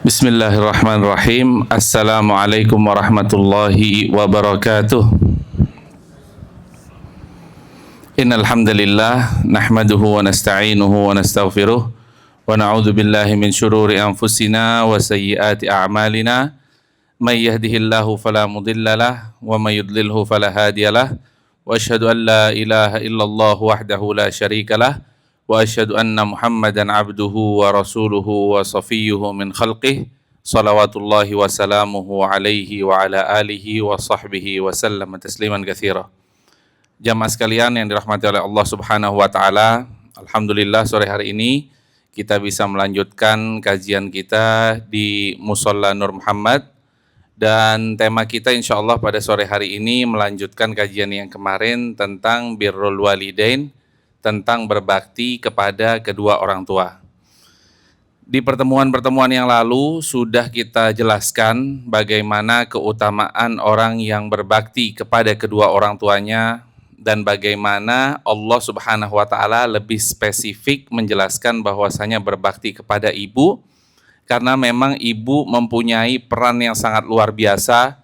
Bismillahirrahmanirrahim. Assalamualaikum warahmatullahi wabarakatuh. Innal hamdalillah nahmaduhu wa nasta'inuhu wa nastaghfiruh wa na'udzu billahi min syururi anfusina wa sayyiati a'malina. May yahdihillahu fala mudhillalah wa may yudlilhu fala hadiyalah. Wa asyhadu an la ilaha illallah wahdahu la syarikalah. Wa asyhadu anna Muhammadan abduhu wa rasuluhu wa safiyyuhu min khalqih salawatullahi wa salamuhu alaihi wa ala alihi wa sahbihi wa sallam tasliman katsira. Jamaah sekalian yang dirahmati oleh Allah Subhanahu wa taala, alhamdulillah sore hari ini kita bisa melanjutkan kajian kita di Musholla Nur Muhammad, dan tema kita insyaallah pada sore hari ini melanjutkan kajian yang kemarin tentang birrul walidain, tentang berbakti kepada kedua orang tua. Di pertemuan-pertemuan yang lalu sudah kita jelaskan bagaimana keutamaan orang yang berbakti kepada kedua orang tuanya dan bagaimana Allah Subhanahu wa taala lebih spesifik menjelaskan bahwasanya berbakti kepada ibu, karena memang ibu mempunyai peran yang sangat luar biasa,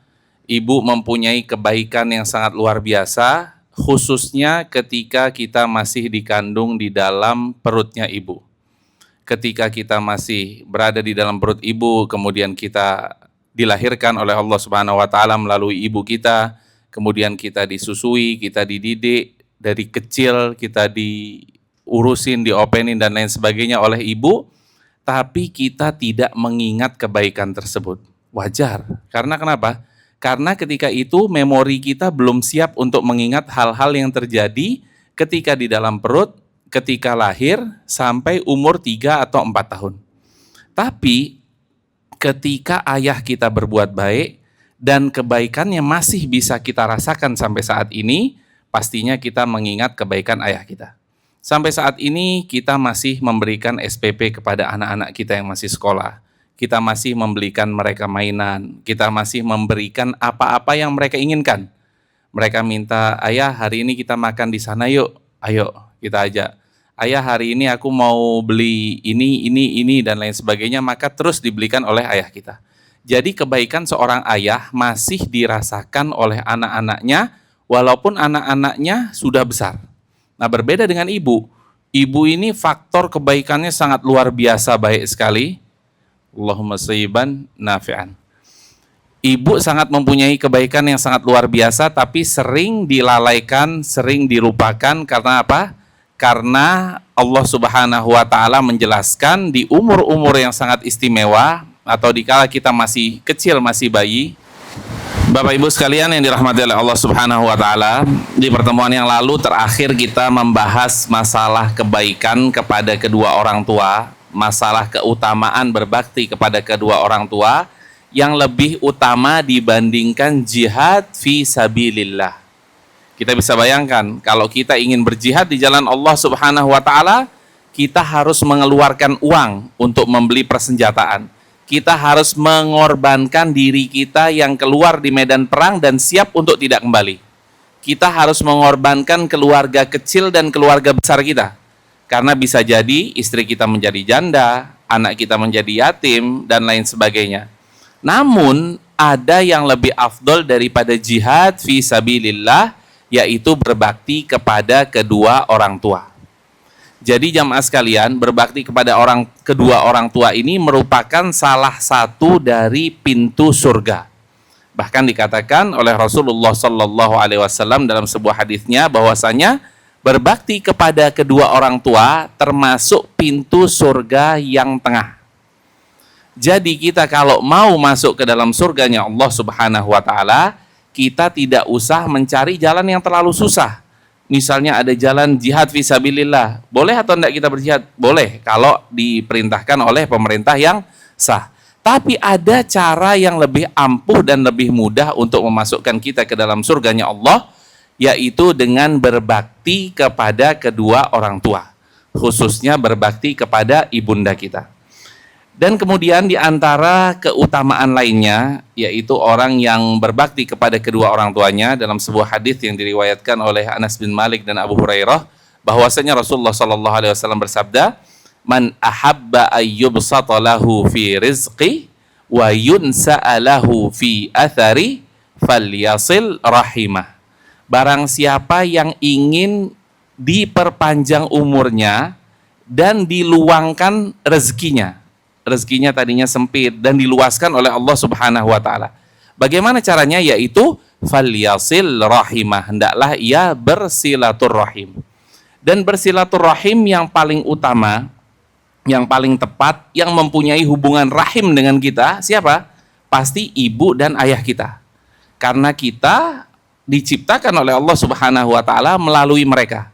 ibu mempunyai kebaikan yang sangat luar biasa, khususnya ketika kita masih dikandung di dalam perutnya ibu. Ketika kita masih berada di dalam perut ibu, kemudian kita dilahirkan oleh Allah Subhanahu wa taala melalui ibu kita, kemudian kita disusui, kita dididik dari kecil, kita diurusin, diopenin dan lain sebagainya oleh ibu, tapi kita tidak mengingat kebaikan tersebut. Wajar. Karena kenapa? Karena ketika itu memori kita belum siap untuk mengingat hal-hal yang terjadi ketika di dalam perut, ketika lahir, sampai umur 3 atau 4 tahun. Tapi ketika ayah kita berbuat baik dan kebaikannya masih bisa kita rasakan sampai saat ini, pastinya kita mengingat kebaikan ayah kita. Sampai saat ini kita masih memberikan SPP kepada anak-anak kita yang masih sekolah. Kita masih membelikan mereka mainan, kita masih memberikan apa-apa yang mereka inginkan. Mereka minta, ayah hari ini kita makan di sana yuk, ayo kita ajak. Ayah hari ini aku mau beli ini, dan lain sebagainya, maka terus dibelikan oleh ayah kita. Jadi kebaikan seorang ayah masih dirasakan oleh anak-anaknya, walaupun anak-anaknya sudah besar. Nah, berbeda dengan ibu. Ibu ini faktor kebaikannya sangat luar biasa baik sekali. Allahumma sayyiban nafi'an. Ibu sangat mempunyai kebaikan yang sangat luar biasa, tapi sering dilalaikan, sering dilupakan. Karena apa? Karena Allah Subhanahu wa taala menjelaskan di umur-umur yang sangat istimewa, atau dikala kita masih kecil, masih bayi. Bapak Ibu sekalian yang dirahmati oleh Allah Subhanahu wa taala, di pertemuan yang lalu terakhir kita membahas masalah kebaikan kepada kedua orang tua, masalah keutamaan berbakti kepada kedua orang tua yang lebih utama dibandingkan jihad fi sabilillah. Kita bisa bayangkan kalau kita ingin berjihad di jalan Allah Subhanahu wa taala, kita harus mengeluarkan uang untuk membeli persenjataan. Kita harus mengorbankan diri kita yang keluar di medan perang dan siap untuk tidak kembali. Kita harus mengorbankan keluarga kecil dan keluarga besar kita. Karena bisa jadi istri kita menjadi janda, anak kita menjadi yatim, dan lain sebagainya. Namun, ada yang lebih afdol daripada jihad fi sabilillah, yaitu berbakti kepada kedua orang tua. Jadi jamaah sekalian, berbakti kepada kedua orang tua ini merupakan salah satu dari pintu surga. Bahkan dikatakan oleh Rasulullah SAW dalam sebuah hadisnya bahwasanya berbakti kepada kedua orang tua termasuk pintu surga yang tengah. Jadi kita kalau mau masuk ke dalam surganya Allah Subhanahu wa taala, kita tidak usah mencari jalan yang terlalu susah. Misalnya ada jalan jihad fisabilillah. Boleh atau tidak kita berjihad? Boleh kalau diperintahkan oleh pemerintah yang sah. Tapi ada cara yang lebih ampuh dan lebih mudah untuk memasukkan kita ke dalam surganya Allah, yaitu dengan berbakti kepada kedua orang tua, khususnya berbakti kepada ibunda kita. Dan kemudian di antara keutamaan lainnya, yaitu orang yang berbakti kepada kedua orang tuanya, dalam sebuah hadis yang diriwayatkan oleh Anas bin Malik dan Abu Hurairah, bahwasanya Rasulullah SAW bersabda, "Man ahabba ayyubsata lahu fi rizqi wa yunsa'alahu fi athari falyasil rahimah. Barang siapa yang ingin diperpanjang umurnya dan diluangkan rezekinya. Rezekinya tadinya sempit dan diluaskan oleh Allah Subhanahu wa taala. Bagaimana caranya? Yaitu falyasil rahimah. Hendaklah ia bersilaturrahim. Dan bersilaturrahim yang paling utama, yang paling tepat, yang mempunyai hubungan rahim dengan kita, siapa? Pasti ibu dan ayah kita. Karena kita diciptakan oleh Allah Subhanahu wa taala melalui mereka.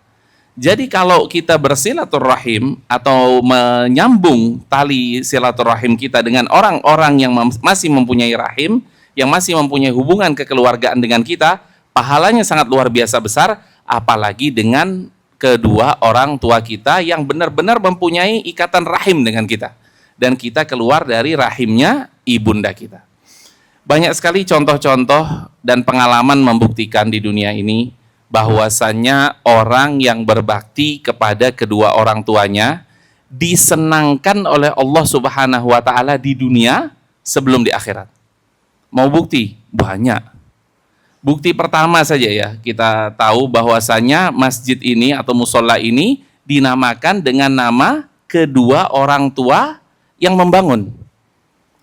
Jadi kalau kita bersilaturrahim atau menyambung tali silaturrahim kita dengan orang-orang yang masih mempunyai rahim, yang masih mempunyai hubungan kekeluargaan dengan kita, pahalanya sangat luar biasa besar, apalagi dengan kedua orang tua kita yang benar-benar mempunyai ikatan rahim dengan kita. Dan kita keluar dari rahimnya ibunda kita. Banyak sekali contoh-contoh dan pengalaman membuktikan di dunia ini bahwasannya orang yang berbakti kepada kedua orang tuanya disenangkan oleh Allah Subhanahu wa taala di dunia sebelum di akhirat. Mau bukti? Banyak. Bukti pertama saja ya, kita tahu bahwasannya masjid ini atau musola ini dinamakan dengan nama kedua orang tua yang membangun.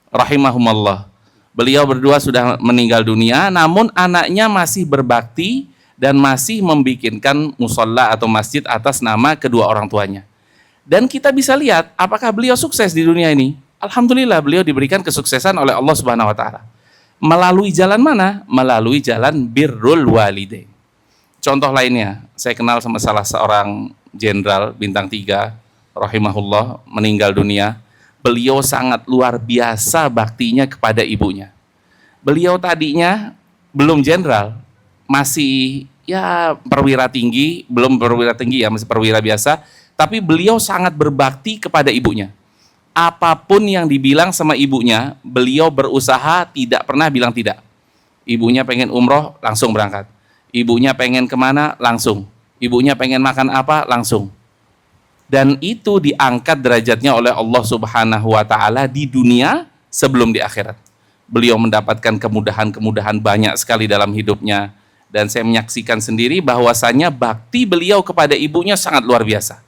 Rahimahumallah. Beliau berdua sudah meninggal dunia, namun anaknya masih berbakti dan masih membikinkan musola atau masjid atas nama kedua orang tuanya. Dan kita bisa lihat apakah beliau sukses di dunia ini. Alhamdulillah beliau diberikan kesuksesan oleh Allah Subhanahu wa taala. Melalui jalan mana? Melalui jalan birrul walidain. Contoh lainnya, saya kenal sama salah seorang jenderal bintang 3 rahimahullah, meninggal dunia. Beliau sangat luar biasa baktinya kepada ibunya. Beliau tadinya belum jenderal, masih ya perwira tinggi, belum perwira tinggi ya, masih perwira biasa, tapi beliau sangat berbakti kepada ibunya. Apapun yang dibilang sama ibunya, beliau berusaha tidak pernah bilang tidak. Ibunya pengen umroh, langsung berangkat. Ibunya pengen kemana, langsung. Ibunya pengen makan apa, langsung. Dan itu diangkat derajatnya oleh Allah Subhanahu wa taala di dunia sebelum di akhirat. Beliau mendapatkan kemudahan-kemudahan banyak sekali dalam hidupnya. Dan saya menyaksikan sendiri bahwasannya bakti beliau kepada ibunya sangat luar biasa.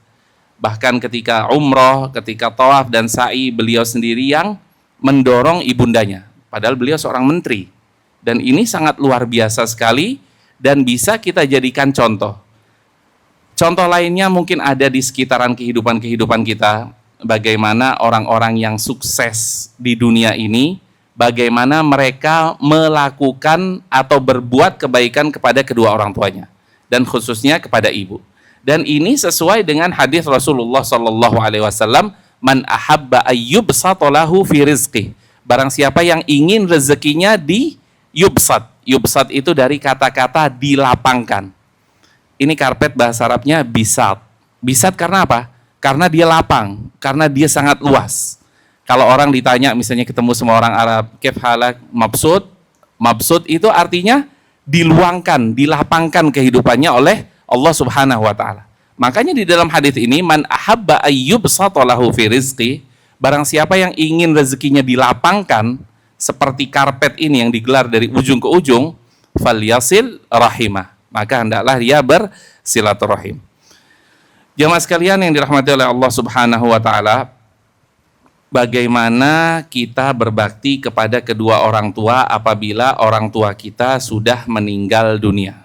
Bahkan ketika umroh, ketika tawaf dan sa'i, beliau sendiri yang mendorong ibundanya. Padahal beliau seorang menteri. Dan ini sangat luar biasa sekali dan bisa kita jadikan contoh. Contoh lainnya mungkin ada di sekitaran kehidupan kita. Bagaimana orang-orang yang sukses di dunia ini, bagaimana mereka melakukan atau berbuat kebaikan kepada kedua orang tuanya. Dan khususnya kepada ibu. Dan ini sesuai dengan hadis Rasulullah SAW, man ahabba ayyubsata lahu fi rizqih. Barang siapa yang ingin rezekinya di yubsat. Yubsat itu dari kata-kata dilapangkan. Ini karpet bahasa Arabnya bisat. Bisat karena apa? Karena dia lapang, karena dia sangat luas. Kalau orang ditanya misalnya ketemu sama orang Arab, kef halak, mabsut. Mabsut itu artinya diluangkan, dilapangkan kehidupannya oleh Allah Subhanahu wa taala. Makanya di dalam hadis ini, man ahabba ayyubsata lahu fi rizqi, barang siapa yang ingin rezekinya dilapangkan seperti karpet ini yang digelar dari ujung ke ujung, falyasil rahimah. Maka hendaklah dia bersilaturahim. Jamaah sekalian yang dirahmati oleh Allah Subhanahu wa taala, bagaimana kita berbakti kepada kedua orang tua apabila orang tua kita sudah meninggal dunia.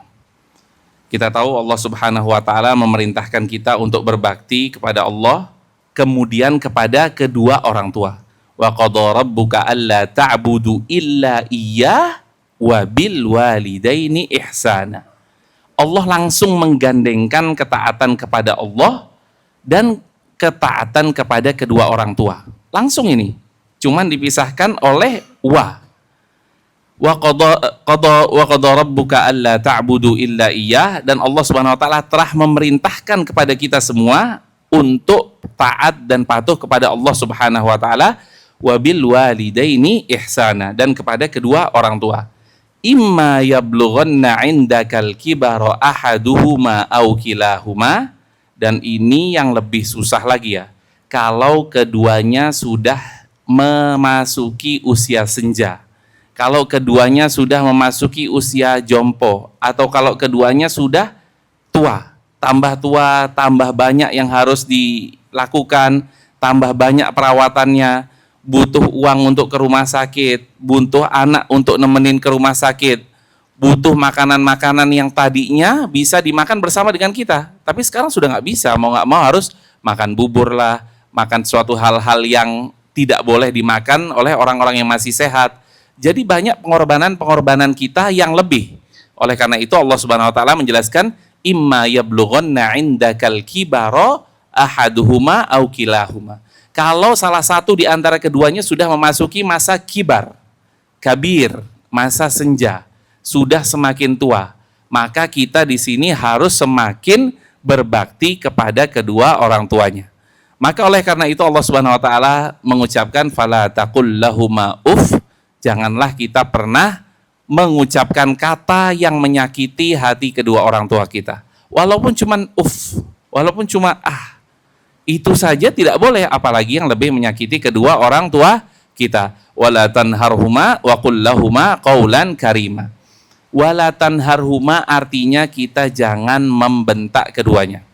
Kita tahu Allah Subhanahu wa taala memerintahkan kita untuk berbakti kepada Allah, kemudian kepada kedua orang tua. Wa qadha rabbuka alla ta'budu illa iyyah wa bil walidaini ihsana. Allah langsung menggandengkan ketaatan kepada Allah dan ketaatan kepada kedua orang tua. Langsung ini. Cuman dipisahkan oleh wa. Wa qadha rabbuka alla ta'budu illa iyyah, dan Allah Subhanahu wa taala telah memerintahkan kepada kita semua untuk taat dan patuh kepada Allah Subhanahu wa taala, wa bil walidaini ihsana, dan kepada kedua orang tua. Imma yablughanna 'indakal kibara ahaduhuma aw kilahuma, dan ini yang lebih susah lagi ya. Kalau keduanya sudah memasuki usia senja, kalau keduanya sudah memasuki usia jompo, atau kalau keduanya sudah tua, tambah banyak yang harus dilakukan, tambah banyak perawatannya, butuh uang untuk ke rumah sakit, butuh anak untuk nemenin ke rumah sakit, butuh makanan-makanan yang tadinya bisa dimakan bersama dengan kita, tapi sekarang sudah nggak bisa, mau nggak mau harus makan bubur lah, makan suatu hal-hal yang tidak boleh dimakan oleh orang-orang yang masih sehat. Jadi banyak pengorbanan kita yang lebih. Oleh karena itu Allah Subhanahu wa taala menjelaskan imma yablughanna 'indakal kibara ahaduhuma au kilahuma. Kalau salah satu di antara keduanya sudah memasuki masa kibar, kabir, masa senja, sudah semakin tua, maka kita di sini harus semakin berbakti kepada kedua orang tuanya. Maka oleh karena itu Allah Subhanahu wa taala mengucapkan fala taqul lahuma uff, janganlah kita pernah mengucapkan kata yang menyakiti hati kedua orang tua kita. Walaupun cuma uff, walaupun cuma itu saja tidak boleh, apalagi yang lebih menyakiti kedua orang tua kita. Wala tanharhuma wa qul lahuma qaulan karima. Wala tanharhuma artinya kita jangan membentak keduanya.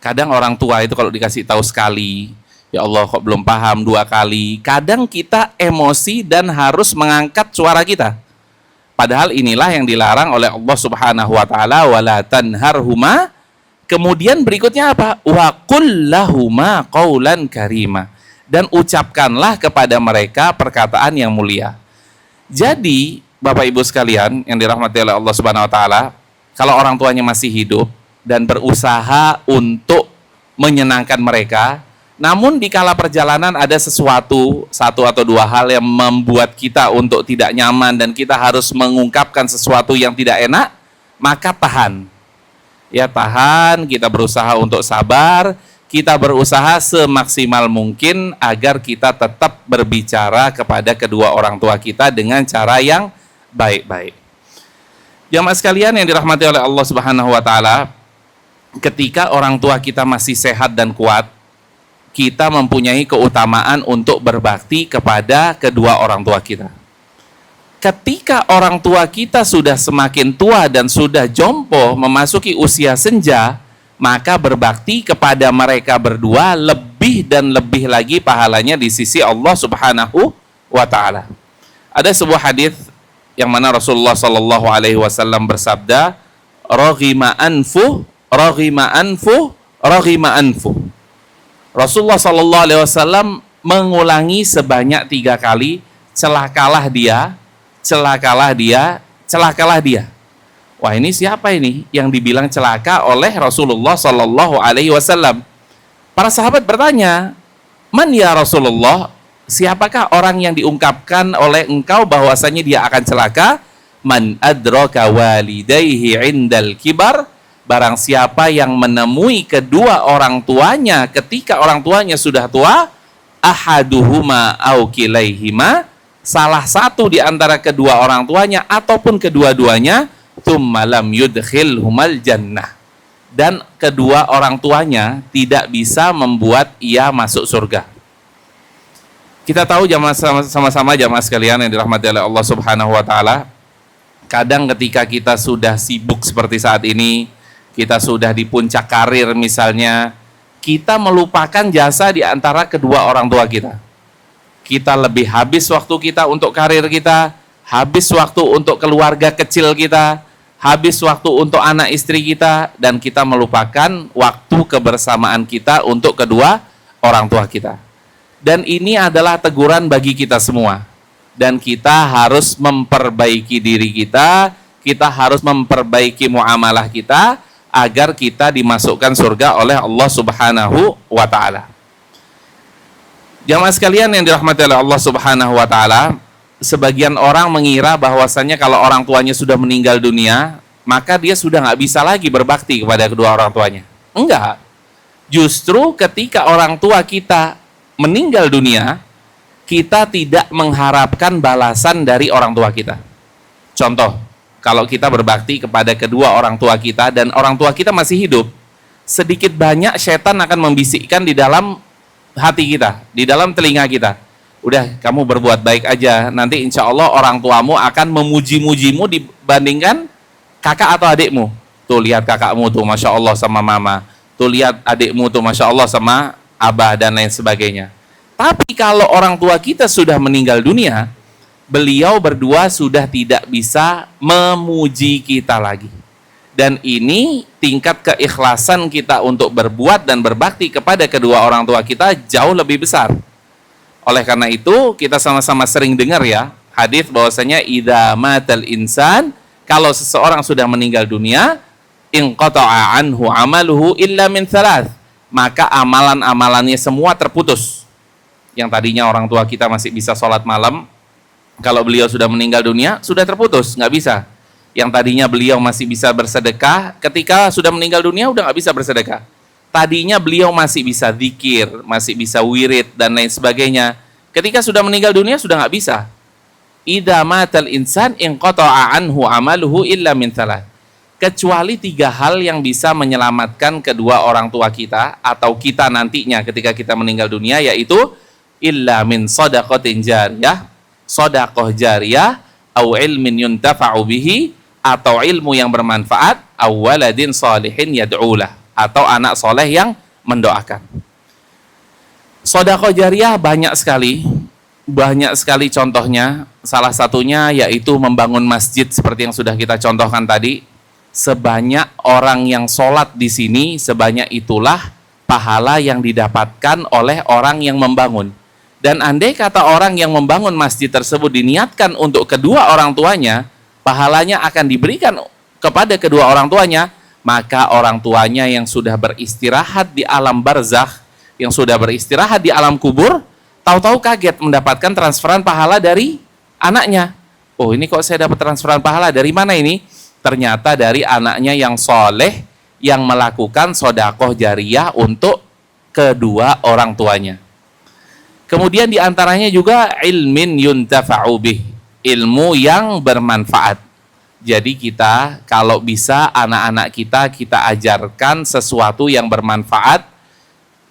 Kadang orang tua itu kalau dikasih tahu sekali, ya Allah kok belum paham, 2 kali, kadang kita emosi dan harus mengangkat suara kita. Padahal inilah yang dilarang oleh Allah Subhanahu wa taala, wala tanharhuma. Kemudian berikutnya apa? Wa qul lahuma qaulan karima. Dan ucapkanlah kepada mereka perkataan yang mulia. Jadi, Bapak Ibu sekalian yang dirahmati oleh Allah Subhanahu wa taala, kalau orang tuanya masih hidup dan berusaha untuk menyenangkan mereka, namun di kala perjalanan ada satu atau 2 hal yang membuat kita untuk tidak nyaman dan kita harus mengungkapkan sesuatu yang tidak enak, maka tahan. Ya tahan, kita berusaha untuk sabar, kita berusaha semaksimal mungkin agar kita tetap berbicara kepada kedua orang tua kita dengan cara yang baik-baik. Jamaah sekalian yang dirahmati oleh Allah Subhanahu wa taala, ketika orang tua kita masih sehat dan kuat, kita mempunyai keutamaan untuk berbakti kepada kedua orang tua kita. Ketika orang tua kita sudah semakin tua dan sudah jompo memasuki usia senja, maka berbakti kepada mereka berdua lebih dan lebih lagi pahalanya di sisi Allah Subhanahu wa taala. Ada sebuah hadis yang mana Rasulullah sallallahu alaihi wasallam bersabda, "Raghima anfu, raghima anfu, raghima anfu." Rasulullah sallallahu alaihi wasallam mengulangi sebanyak 3 kali, celakalah dia, celakalah dia, celakalah dia. Wah, ini siapa ini yang dibilang celaka oleh Rasulullah sallallahu alaihi wasallam? Para sahabat bertanya, "Man ya Rasulullah?" Siapakah orang yang diungkapkan oleh engkau bahwasanya dia akan celaka? Man adraka walidayhi indal kibar, barang siapa yang menemui kedua orang tuanya ketika orang tuanya sudah tua, ahaduhuma au kilaihima, salah satu di antara kedua orang tuanya ataupun kedua-duanya, tsumma lam yudkhilhumal jannah, dan kedua orang tuanya tidak bisa membuat ia masuk surga. Kita tahu sama-sama jamaah sekalian yang dirahmati oleh Allah Subhanahu wa taala, kadang ketika kita sudah sibuk seperti saat ini, kita sudah di puncak karir misalnya, kita melupakan jasa di antara kedua orang tua kita. Kita lebih habis waktu kita untuk karir kita, habis waktu untuk keluarga kecil kita, habis waktu untuk anak istri kita, dan kita melupakan waktu kebersamaan kita untuk kedua orang tua kita. Dan ini adalah teguran bagi kita semua. Dan kita harus memperbaiki diri kita harus memperbaiki muamalah kita, agar kita dimasukkan surga oleh Allah Subhanahu wa ta'ala. Jamaah sekalian yang dirahmati oleh Allah Subhanahu wa ta'ala, sebagian orang mengira bahwasannya kalau orang tuanya sudah meninggal dunia, maka dia sudah nggak bisa lagi berbakti kepada kedua orang tuanya. Enggak. Justru ketika orang tua kita meninggal dunia, kita tidak mengharapkan balasan dari orang tua kita. Contoh, kalau kita berbakti kepada kedua orang tua kita dan orang tua kita masih hidup, sedikit banyak setan akan membisikkan di dalam hati kita, di dalam telinga kita. Udah, kamu berbuat baik aja, nanti insya Allah orang tuamu akan memuji-mujimu dibandingkan kakak atau adikmu. Tuh lihat kakakmu tuh, Masya Allah sama mama. Tuh lihat adikmu tuh, Masya Allah sama abah dan lain sebagainya. Tapi kalau orang tua kita sudah meninggal dunia, beliau berdua sudah tidak bisa memuji kita lagi. Dan ini tingkat keikhlasan kita untuk berbuat dan berbakti kepada kedua orang tua kita jauh lebih besar. Oleh karena itu, kita sama-sama sering dengar ya, hadis bahwasanya idza matal insan, kalau seseorang sudah meninggal dunia, inqata'a anhu amaluhu illa min thalath, maka amalan-amalannya semua terputus. Yang tadinya orang tua kita masih bisa sholat malam, kalau beliau sudah meninggal dunia, sudah terputus, nggak bisa. Yang tadinya beliau masih bisa bersedekah, ketika sudah meninggal dunia udah nggak bisa bersedekah. Tadinya beliau masih bisa zikir, masih bisa wirid dan lain sebagainya. Ketika sudah meninggal dunia sudah nggak bisa. Idza matal insan inqata'a anhu amaluhu illa min thalath. Kecuali 3 hal yang bisa menyelamatkan kedua orang tua kita atau kita nantinya ketika kita meninggal dunia, yaitu illa min shadaqatin jariyah, sedekah jariyah, au ilmin yuntafa'u bihi, atau ilmu yang bermanfaat, au waladin salihin yad'ulah, atau anak soleh yang mendoakan. Sedekah jariyah banyak sekali contohnya. Salah satunya yaitu membangun masjid seperti yang sudah kita contohkan tadi. Sebanyak orang yang sholat di sini, sebanyak itulah pahala yang didapatkan oleh orang yang membangun. Dan andai kata orang yang membangun masjid tersebut diniatkan untuk kedua orang tuanya, pahalanya akan diberikan kepada kedua orang tuanya, maka orang tuanya yang sudah beristirahat di alam barzakh, yang sudah beristirahat di alam kubur, tahu-tahu kaget mendapatkan transferan pahala dari anaknya. Oh, ini kok saya dapat transferan pahala, dari mana ini? Ternyata dari anaknya yang soleh, yang melakukan sedekah jariyah untuk kedua orang tuanya. Kemudian diantaranya juga ilmin yuntafa'u bih, ilmu yang bermanfaat. Jadi kita kalau bisa anak-anak kita ajarkan sesuatu yang bermanfaat.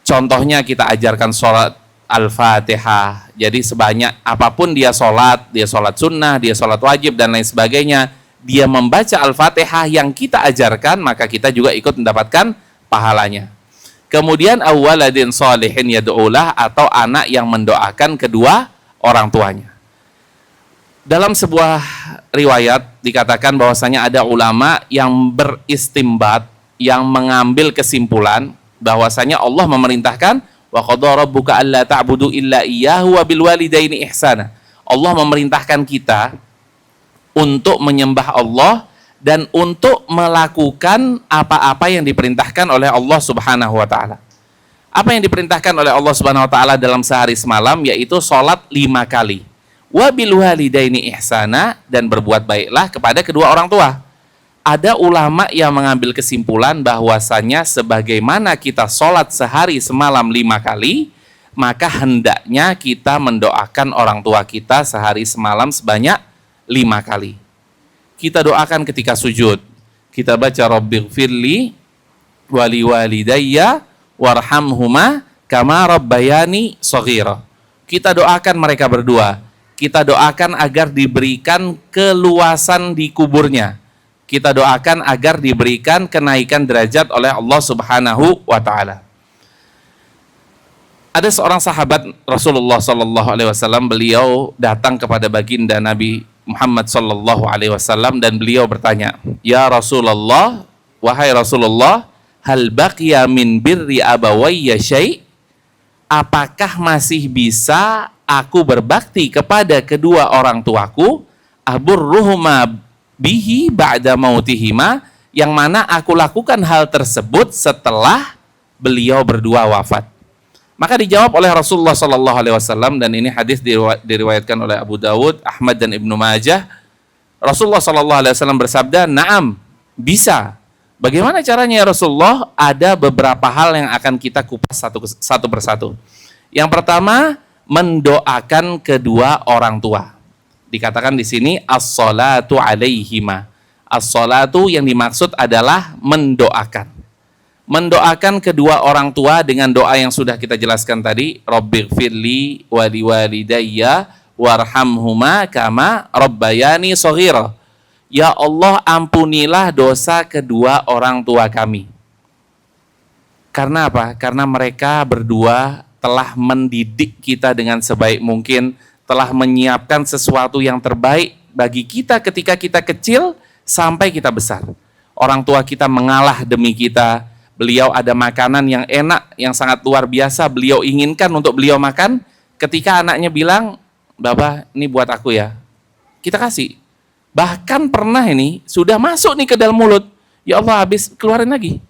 Contohnya kita ajarkan sholat Al-Fatihah. Jadi sebanyak apapun dia sholat sunnah, dia sholat wajib dan lain sebagainya, dia membaca Al-Fatihah yang kita ajarkan, maka kita juga ikut mendapatkan pahalanya. Kemudian awaladin sholihin yad'ulah, atau anak yang mendoakan kedua orang tuanya. Dalam sebuah riwayat dikatakan bahwasanya ada ulama yang beristimbat, yang mengambil kesimpulan bahwasanya Allah memerintahkan wa qadara rabbuka alla ta'budu illa iyyahu wa bil walidaini ihsana. Allah memerintahkan kita untuk menyembah Allah dan untuk melakukan apa-apa yang diperintahkan oleh Allah Subhanahu wa taala. Apa yang diperintahkan oleh Allah Subhanahu wa taala dalam sehari semalam, yaitu sholat 5 kali. Wabil walidaini ihsana, dan berbuat baiklah kepada kedua orang tua. Ada ulama yang mengambil kesimpulan bahwasanya sebagaimana kita sholat sehari semalam 5 kali, maka hendaknya kita mendoakan orang tua kita sehari semalam sebanyak 5 kali. Kita doakan ketika sujud. Kita baca Rabbighfirli wali walidayya warhamhuma kama rabbayani shaghira. Kita doakan mereka berdua. Kita doakan agar diberikan keluasan di kuburnya. Kita doakan agar diberikan kenaikan derajat oleh Allah Subhanahu wa taala. Ada seorang sahabat Rasulullah sallallahu alaihi wasallam, beliau datang kepada baginda Nabi Muhammad sallallahu alaihi wasallam dan beliau bertanya, "Ya Rasulullah, wahai Rasulullah, hal baqiya min birri abawayya syai'?" Apakah masih bisa aku berbakti kepada kedua orang tuaku, aburruhuma bihi ba'da mautihima, yang mana aku lakukan hal tersebut setelah beliau berdua wafat? Maka dijawab oleh Rasulullah sallallahu alaihi wasallam, dan ini hadis diriwayatkan oleh Abu Dawud, Ahmad dan Ibnu Majah. Rasulullah sallallahu alaihi wasallam bersabda, "Na'am, bisa." Bagaimana caranya ya Rasulullah? Ada beberapa hal yang akan kita kupas satu persatu. Yang pertama, mendoakan kedua orang tua. Dikatakan di sini as-salatu alaihima. As-salatu yang dimaksud adalah mendoakan. Mendoakan kedua orang tua dengan doa yang sudah kita jelaskan tadi, Rabbighfirli wa liwalidayya warhamhuma kama rabbayani shaghira. Ya Allah, ampunilah dosa kedua orang tua kami. Karena apa? Karena mereka berdua telah mendidik kita dengan sebaik mungkin, telah menyiapkan sesuatu yang terbaik bagi kita ketika kita kecil sampai kita besar. Orang tua kita mengalah demi kita. Beliau ada makanan yang enak, yang sangat luar biasa, beliau inginkan untuk beliau makan. Ketika anaknya bilang, "Bapak, ini buat aku ya." Kita kasih. Bahkan pernah ini, sudah masuk nih ke dalam mulut. Ya Allah, habis, keluarin lagi.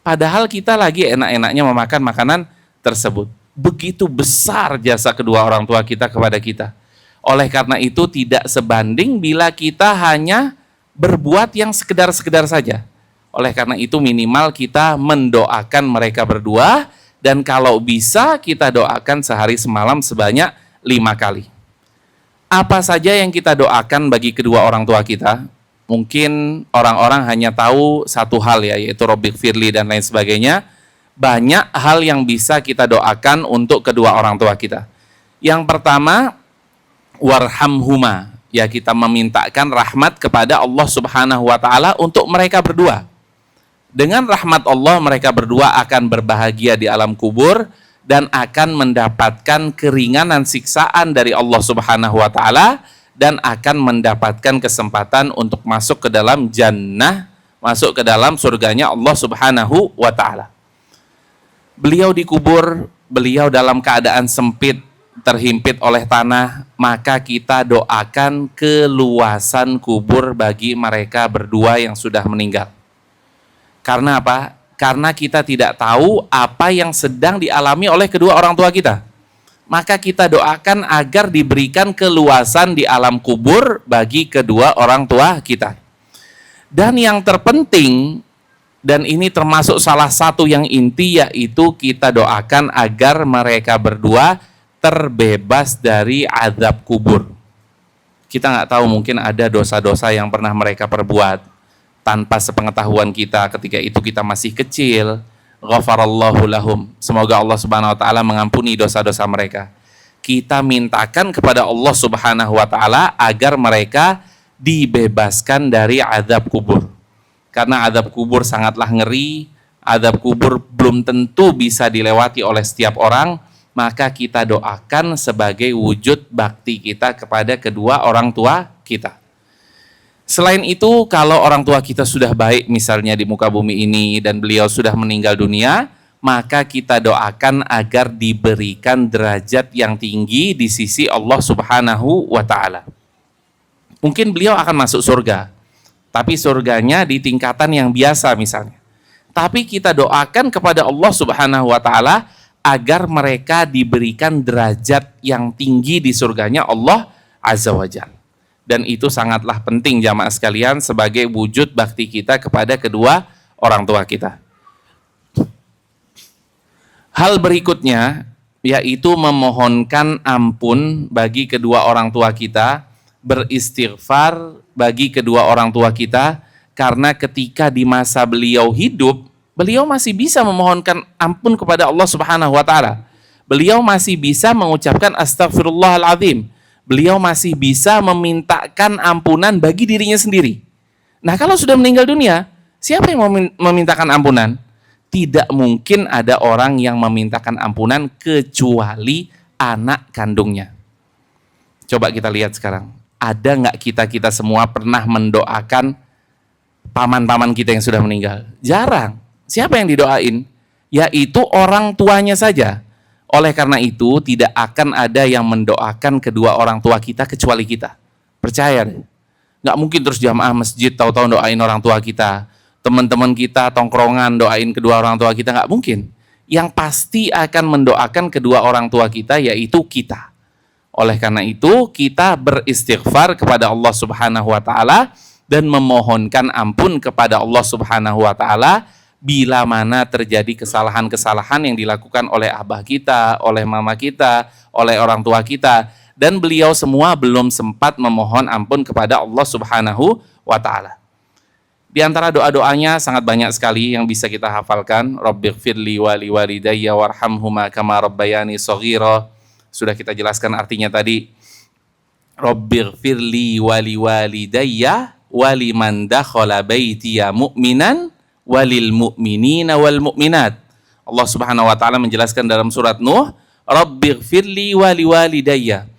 Padahal kita lagi enak-enaknya memakan makanan tersebut. Begitu besar jasa kedua orang tua kita kepada kita. Oleh karena itu tidak sebanding bila kita hanya berbuat yang sekedar-sekedar saja. Oleh karena itu minimal kita mendoakan mereka berdua, dan kalau bisa kita doakan sehari semalam sebanyak 5 kali. Apa saja yang kita doakan bagi kedua orang tua kita? Mungkin orang-orang hanya tahu satu hal ya, yaitu Rabbighfirli dan lain sebagainya. Banyak hal yang bisa kita doakan untuk kedua orang tua kita. Yang pertama, warhamhuma, ya kita memintakan rahmat kepada Allah Subhanahu wa taala untuk mereka berdua. Dengan rahmat Allah mereka berdua akan berbahagia di alam kubur dan akan mendapatkan keringanan siksaan dari Allah Subhanahu wa taala dan akan mendapatkan kesempatan untuk masuk ke dalam jannah, masuk ke dalam surganya Allah Subhanahu wa taala. Beliau dikubur, beliau dalam keadaan sempit, terhimpit oleh tanah, maka kita doakan keluasan kubur bagi mereka berdua yang sudah meninggal. Karena apa? Karena kita tidak tahu apa yang sedang dialami oleh kedua orang tua kita. Maka kita doakan agar diberikan keluasan di alam kubur bagi kedua orang tua kita. Dan yang terpenting, dan ini termasuk salah satu yang inti, yaitu kita doakan agar mereka berdua terbebas dari azab kubur. Kita nggak tahu, mungkin ada dosa-dosa yang pernah mereka perbuat tanpa sepengetahuan kita ketika itu kita masih kecil. Ghafarallahu lahum, semoga Allah Subhanahu wa taala mengampuni dosa-dosa mereka. Kita mintakan kepada Allah Subhanahu wa taala agar mereka dibebaskan dari azab kubur. Karena azab kubur sangatlah ngeri, azab kubur belum tentu bisa dilewati oleh setiap orang, maka kita doakan sebagai wujud bakti kita kepada kedua orang tua kita. Selain itu, kalau orang tua kita sudah baik misalnya di muka bumi ini dan beliau sudah meninggal dunia, maka kita doakan agar diberikan derajat yang tinggi di sisi Allah Subhanahu wa taala. Mungkin beliau akan masuk surga, tapi surganya di tingkatan yang biasa misalnya. Tapi kita doakan kepada Allah Subhanahu wa taala agar mereka diberikan derajat yang tinggi di surganya Allah Azza wa Jalla. Dan itu sangatlah penting jamaah sekalian sebagai wujud bakti kita kepada kedua orang tua kita. Hal berikutnya yaitu memohonkan ampun bagi kedua orang tua kita, beristighfar bagi kedua orang tua kita, karena ketika di masa beliau hidup, beliau masih bisa memohonkan ampun kepada Allah Subhanahu wa taala. Beliau masih bisa mengucapkan astagfirullahaladzim. Beliau masih bisa memintakan ampunan bagi dirinya sendiri. Nah, kalau sudah meninggal dunia, siapa yang mau memintakan ampunan? Tidak mungkin ada orang yang memintakan ampunan kecuali anak kandungnya. Coba kita lihat sekarang. Ada nggak kita semua pernah mendoakan paman-paman kita yang sudah meninggal? Jarang. Siapa yang didoain? Yaitu orang tuanya saja. Oleh karena itu, tidak akan ada yang mendoakan kedua orang tua kita kecuali kita. Percaya deh. Nggak mungkin terus jamaah masjid tahu-tahu doain orang tua kita. Teman-teman kita tongkrongan doain kedua orang tua kita, nggak mungkin. Yang pasti akan mendoakan kedua orang tua kita yaitu kita. Oleh karena itu, kita beristighfar kepada Allah Subhanahu wa taala dan memohonkan ampun kepada Allah Subhanahu wa taala bila mana terjadi kesalahan-kesalahan yang dilakukan oleh abah kita, oleh mama kita, oleh orang tua kita, dan beliau semua belum sempat memohon ampun kepada Allah Subhanahu wa taala. Di antara doa-doanya sangat banyak sekali yang bisa kita hafalkan. Rabbighfirli wa liwalidayya warhamhuma kama rabbayani shaghira. Sudah kita jelaskan artinya tadi. Rabbighfirli wa liwalidayya wa liman dakhala baitiya mu'minan walil mu'minina wal mu'minat. Allah Subhanahu wa taala menjelaskan dalam surat Nuh, Rabbighfirli wa liwalidayya.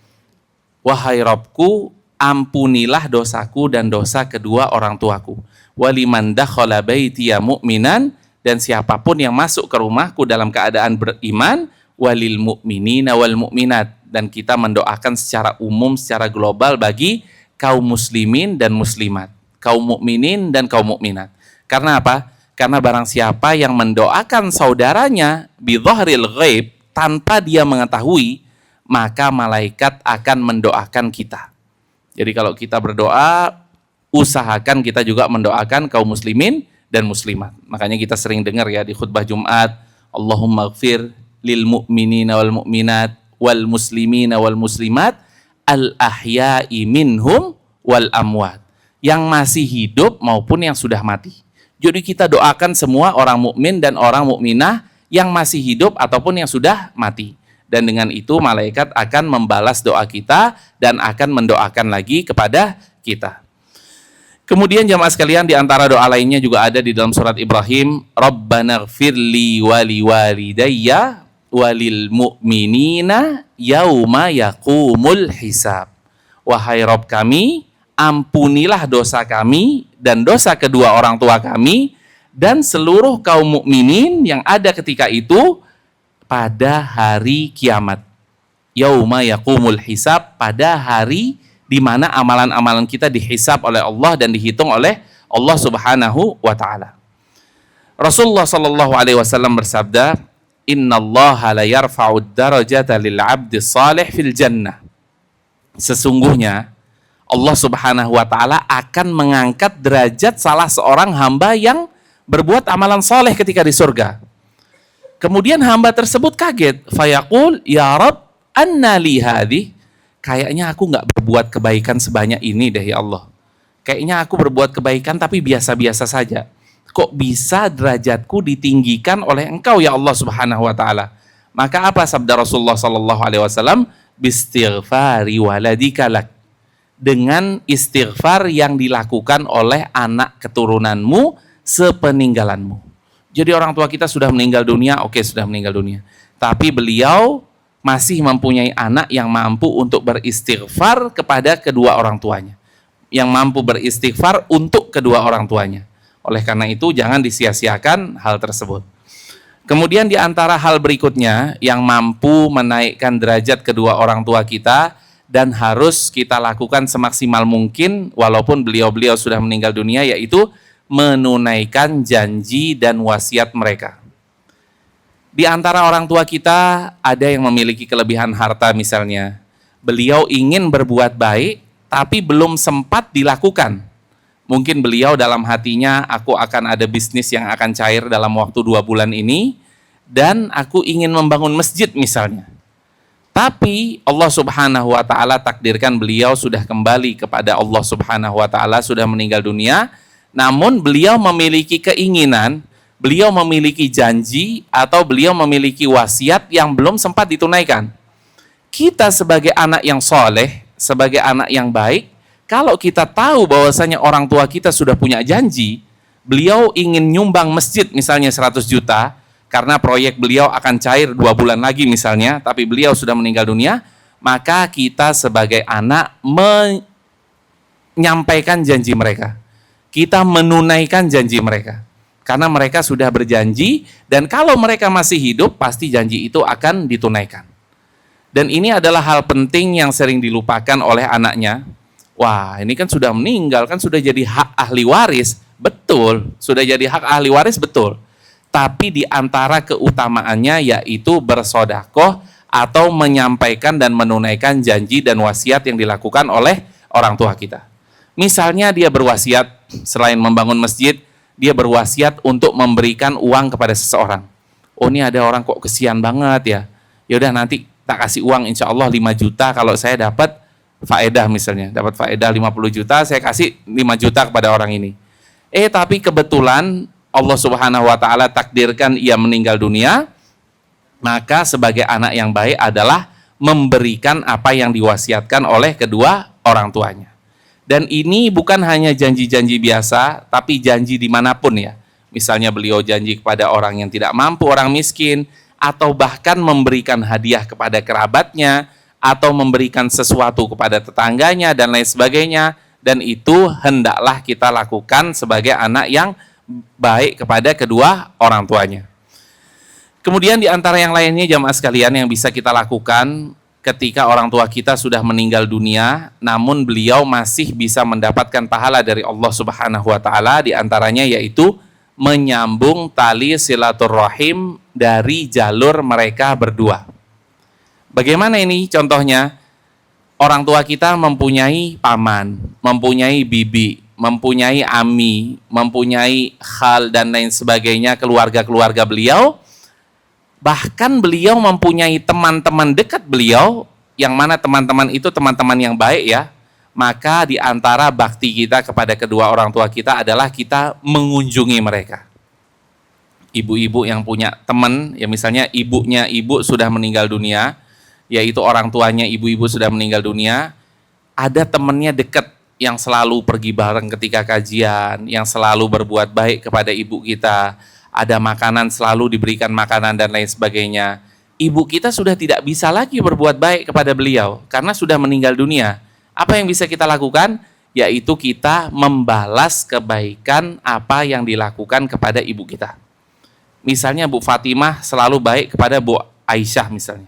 Wahai Rabbku, ampunilah dosaku dan dosa kedua orang tuaku. Waliman dakhala baitiya mu'minan, dan siapapun yang masuk ke rumahku dalam keadaan beriman, walil mu'minina wal mu'minat, dan kita mendoakan secara umum, secara global bagi kaum muslimin dan muslimat, kaum mukminin dan kaum mukminat. Karena apa? Karena barang siapa yang mendoakan saudaranya bidhahril ghaib, tanpa dia mengetahui, maka malaikat akan mendoakan kita. Jadi kalau kita berdoa, usahakan kita juga mendoakan kaum muslimin dan muslimat. Makanya kita sering dengar ya di khutbah Jumat, Allahumma ighfir lil mu'minina wal mu'minat wal muslimina wal muslimat al ahya'i minhum wal amwat. Yang masih hidup maupun yang sudah mati. Jadi kita doakan semua orang mukmin dan orang mukminah yang masih hidup ataupun yang sudah mati. Dan dengan itu malaikat akan membalas doa kita dan akan mendoakan lagi kepada kita. Kemudian jamaah sekalian, di antara doa lainnya juga ada di dalam surat Ibrahim, Rabbanaghfirli wa liwalidayya walil mu'minina yauma yaqumul hisab. Wahai Rabb kami, ampunilah dosa kami dan dosa kedua orang tua kami dan seluruh kaum mukminin yang ada ketika itu pada hari kiamat. Yauma yaqumul hisab, pada hari di mana amalan-amalan kita dihisab oleh Allah dan dihitung oleh Allah Subhanahu wa taala. Rasulullah sallallahu alaihi wasallam bersabda, "Innallaha la yarfa'ud darajata lil 'abdi shalih fil jannah." Sesungguhnya Allah Subhanahu wa taala akan mengangkat derajat salah seorang hamba yang berbuat amalan saleh ketika di surga. Kemudian hamba tersebut kaget, fayaqul, "Ya Rabb, anna li hadhi?" Kayaknya aku nggak berbuat kebaikan sebanyak ini deh ya Allah. Kayaknya aku berbuat kebaikan tapi biasa-biasa saja. Kok bisa derajatku ditinggikan oleh Engkau ya Allah Subhanahu wa taala? Maka apa sabda Rasulullah sallallahu alaihi wasallam? Bistighfari waladika lak. Dengan istighfar yang dilakukan oleh anak keturunanmu sepeninggalanmu. Jadi orang tua kita sudah meninggal dunia, oke, sudah meninggal dunia. Tapi beliau masih mempunyai anak yang mampu untuk beristighfar kepada kedua orang tuanya. Yang mampu beristighfar untuk kedua orang tuanya. Oleh karena itu jangan disia-siakan hal tersebut. Kemudian di antara hal berikutnya yang mampu menaikkan derajat kedua orang tua kita dan harus kita lakukan semaksimal mungkin walaupun beliau-beliau sudah meninggal dunia, yaitu menunaikan janji dan wasiat mereka. Di antara orang tua kita ada yang memiliki kelebihan harta misalnya. Beliau ingin berbuat baik tapi belum sempat dilakukan. Mungkin beliau dalam hatinya, aku akan ada bisnis yang akan cair dalam waktu 2 bulan ini dan aku ingin membangun masjid misalnya. Tapi Allah Subhanahu wa taala takdirkan beliau sudah kembali kepada Allah Subhanahu wa taala, sudah meninggal dunia, namun beliau memiliki keinginan, beliau memiliki janji atau beliau memiliki wasiat yang belum sempat ditunaikan. Kita sebagai anak yang soleh, sebagai anak yang baik, kalau kita tahu bahwasanya orang tua kita sudah punya janji, beliau ingin nyumbang masjid misalnya 100 juta, karena proyek beliau akan cair 2 bulan lagi misalnya, tapi beliau sudah meninggal dunia, maka kita sebagai anak menyampaikan janji mereka. Kita menunaikan janji mereka. Karena mereka sudah berjanji, dan kalau mereka masih hidup, pasti janji itu akan ditunaikan. Dan ini adalah hal penting yang sering dilupakan oleh anaknya. Wah, ini kan sudah meninggal, kan sudah jadi hak ahli waris. Betul, sudah jadi hak ahli waris, betul. Tapi di antara keutamaannya yaitu bersodakoh atau menyampaikan dan menunaikan janji dan wasiat yang dilakukan oleh orang tua kita. Misalnya dia berwasiat, selain membangun masjid, dia berwasiat untuk memberikan uang kepada seseorang. Oh, ini ada orang kok kesian banget ya. Ya udah nanti tak kasih uang insya Allah 5 juta kalau saya dapat faedah misalnya. Dapat faedah 50 juta, saya kasih 5 juta kepada orang ini. Tapi kebetulan Allah Subhanahu wa taala takdirkan ia meninggal dunia, maka sebagai anak yang baik adalah memberikan apa yang diwasiatkan oleh kedua orang tuanya. Dan ini bukan hanya janji-janji biasa, tapi janji dimanapun ya. Misalnya beliau janji kepada orang yang tidak mampu, orang miskin, atau bahkan memberikan hadiah kepada kerabatnya, atau memberikan sesuatu kepada tetangganya, dan lain sebagainya. Dan itu hendaklah kita lakukan sebagai anak yang baik kepada kedua orang tuanya. Kemudian di antara yang lainnya jamaah sekalian yang bisa kita lakukan ketika orang tua kita sudah meninggal dunia, namun beliau masih bisa mendapatkan pahala dari Allah Subhanahu wa taala, di antaranya yaitu menyambung tali silaturahim dari jalur mereka berdua. Bagaimana ini contohnya? Orang tua kita mempunyai paman, mempunyai bibi, mempunyai ami, mempunyai khal dan lain sebagainya, keluarga-keluarga beliau. Bahkan beliau mempunyai teman-teman dekat beliau, yang mana teman-teman itu teman-teman yang baik ya. Maka di antara bakti kita kepada kedua orang tua kita adalah kita mengunjungi mereka. Ibu-ibu yang punya teman, ya misalnya ibunya ibu sudah meninggal dunia, yaitu orang tuanya ibu-ibu sudah meninggal dunia, ada temannya dekat yang selalu pergi bareng ketika kajian, yang selalu berbuat baik kepada ibu kita, ada makanan selalu diberikan makanan dan lain sebagainya. Ibu kita sudah tidak bisa lagi berbuat baik kepada beliau karena sudah meninggal dunia. Apa yang bisa kita lakukan? Yaitu kita membalas kebaikan apa yang dilakukan kepada ibu kita. Misalnya Bu Fatimah selalu baik kepada Bu Aisyah misalnya.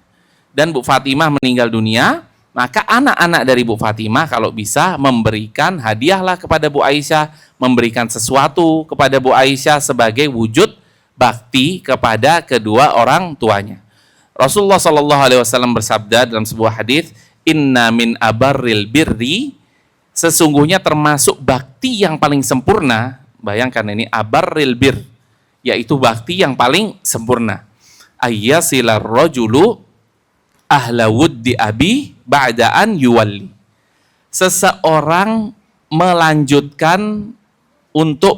Dan Bu Fatimah meninggal dunia, maka anak-anak dari Bu Fatimah kalau bisa memberikan hadiahlah kepada Bu Aisyah, memberikan sesuatu kepada Bu Aisyah sebagai wujud bakti kepada kedua orang tuanya. Rasulullah Shallallahu Alaihi Wasallam bersabda dalam sebuah hadis, Inna min abarril birri, sesungguhnya termasuk bakti yang paling sempurna. Bayangkan ini abarril bir, yaitu bakti yang paling sempurna. Ayyasilar rajulu ahla wuddi abi ba'daan yuwalli. Seseorang melanjutkan untuk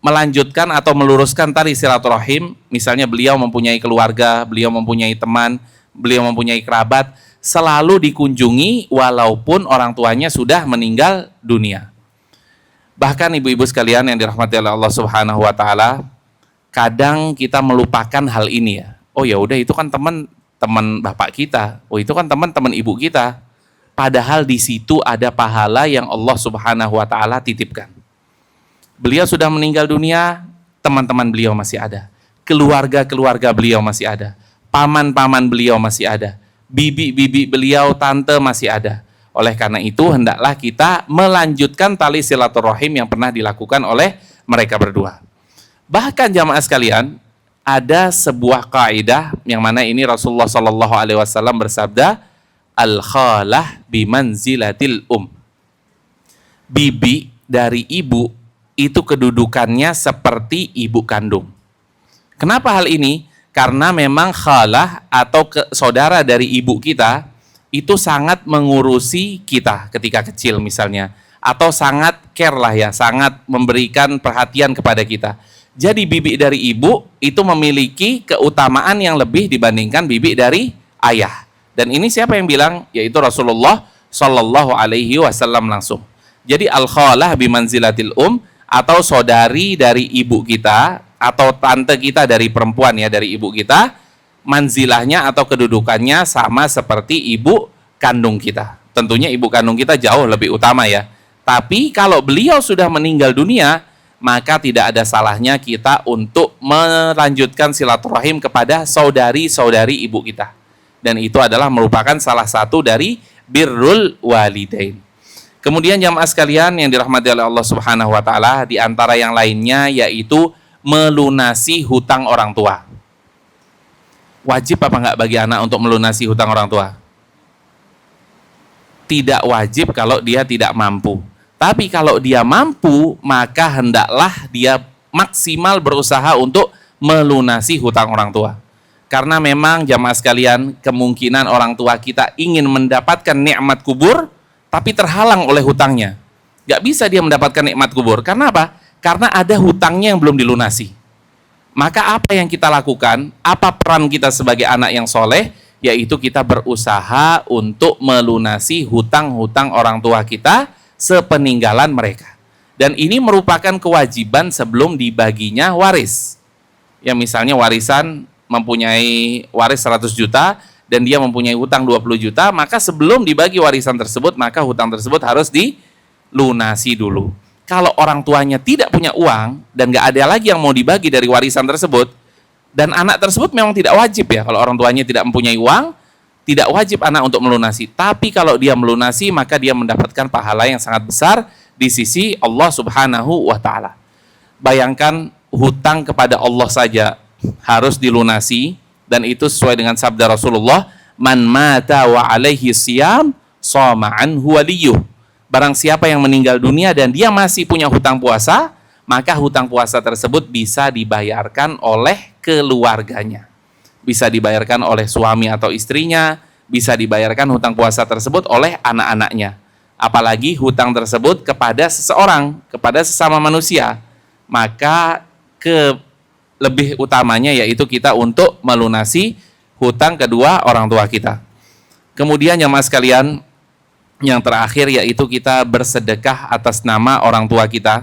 melanjutkan atau meluruskan tali silaturahim, misalnya beliau mempunyai keluarga, beliau mempunyai teman, beliau mempunyai kerabat, selalu dikunjungi walaupun orang tuanya sudah meninggal dunia. Bahkan ibu-ibu sekalian yang dirahmati oleh Allah Subhanahu wa taala, kadang kita melupakan hal ini ya. Oh ya udah itu kan teman bapak kita. Oh itu kan teman ibu kita. Padahal di situ ada pahala yang Allah Subhanahu wa taala titipkan. Beliau sudah meninggal dunia, teman-teman beliau masih ada. Keluarga-keluarga beliau masih ada. Paman-paman beliau masih ada. Bibi-bibi beliau, tante masih ada. Oleh karena itu hendaklah kita melanjutkan tali silaturahim yang pernah dilakukan oleh mereka berdua. Bahkan jamaah sekalian, ada sebuah kaidah yang mana ini Rasulullah Shallallahu Alaihi Wasallam bersabda, al-khalah bimanzilatil bibi dari ibu itu kedudukannya seperti ibu kandung. Kenapa hal ini? Karena memang khalah atau saudara dari ibu kita itu sangat mengurusi kita ketika kecil misalnya, atau sangat care lah ya, sangat memberikan perhatian kepada kita. Jadi bibi dari ibu itu memiliki keutamaan yang lebih dibandingkan bibi dari ayah. Dan ini siapa yang bilang? Yaitu Rasulullah Shallallahu Alaihi Wasallam langsung. Jadi al-khalah bimanzilatil atau saudari dari ibu kita atau tante kita dari perempuan ya, dari ibu kita, manzilahnya atau kedudukannya sama seperti ibu kandung kita. Tentunya ibu kandung kita jauh lebih utama ya. Tapi kalau beliau sudah meninggal dunia, maka tidak ada salahnya kita untuk melanjutkan silaturahim kepada saudari-saudari ibu kita. Dan itu adalah merupakan salah satu dari birrul walidain. Kemudian jamaah sekalian yang dirahmati oleh Allah Subhanahu wa taala, di antara yang lainnya yaitu melunasi hutang orang tua. Wajib apa enggak bagi anak untuk melunasi hutang orang tua? Tidak wajib kalau dia tidak mampu. Tapi kalau dia mampu, maka hendaklah dia maksimal berusaha untuk melunasi hutang orang tua. Karena memang jamaah sekalian, kemungkinan orang tua kita ingin mendapatkan nikmat kubur, tapi terhalang oleh hutangnya. Gak bisa dia mendapatkan nikmat kubur. Karena apa? Karena ada hutangnya yang belum dilunasi. Maka apa yang kita lakukan? Apa peran kita sebagai anak yang soleh? Yaitu kita berusaha untuk melunasi hutang-hutang orang tua kita sepeninggalan mereka. Dan ini merupakan kewajiban sebelum dibaginya waris. Ya misalnya warisan mempunyai waris 100 juta dan dia mempunyai hutang 20 juta, maka sebelum dibagi warisan tersebut, maka hutang tersebut harus dilunasi dulu. Kalau orang tuanya tidak punya uang dan gak ada lagi yang mau dibagi dari warisan tersebut, dan anak tersebut memang tidak wajib ya, kalau orang tuanya tidak mempunyai uang, tidak wajib anak untuk melunasi. Tapi kalau dia melunasi, maka dia mendapatkan pahala yang sangat besar di sisi Allah Subhanahu wa Ta'ala. Bayangkan hutang kepada Allah saja harus dilunasi, dan itu sesuai dengan sabda Rasulullah, man mata wa alaihi siyam shoma anhu waliyuh. Barang siapa yang meninggal dunia dan dia masih punya hutang puasa, maka hutang puasa tersebut bisa dibayarkan oleh keluarganya. Bisa dibayarkan oleh suami atau istrinya, bisa dibayarkan hutang puasa tersebut oleh anak-anaknya. Apalagi hutang tersebut kepada seseorang, kepada sesama manusia, maka lebih utamanya yaitu kita untuk melunasi hutang kedua orang tua kita. Kemudian jemaah sekalian, yang terakhir yaitu kita bersedekah atas nama orang tua kita.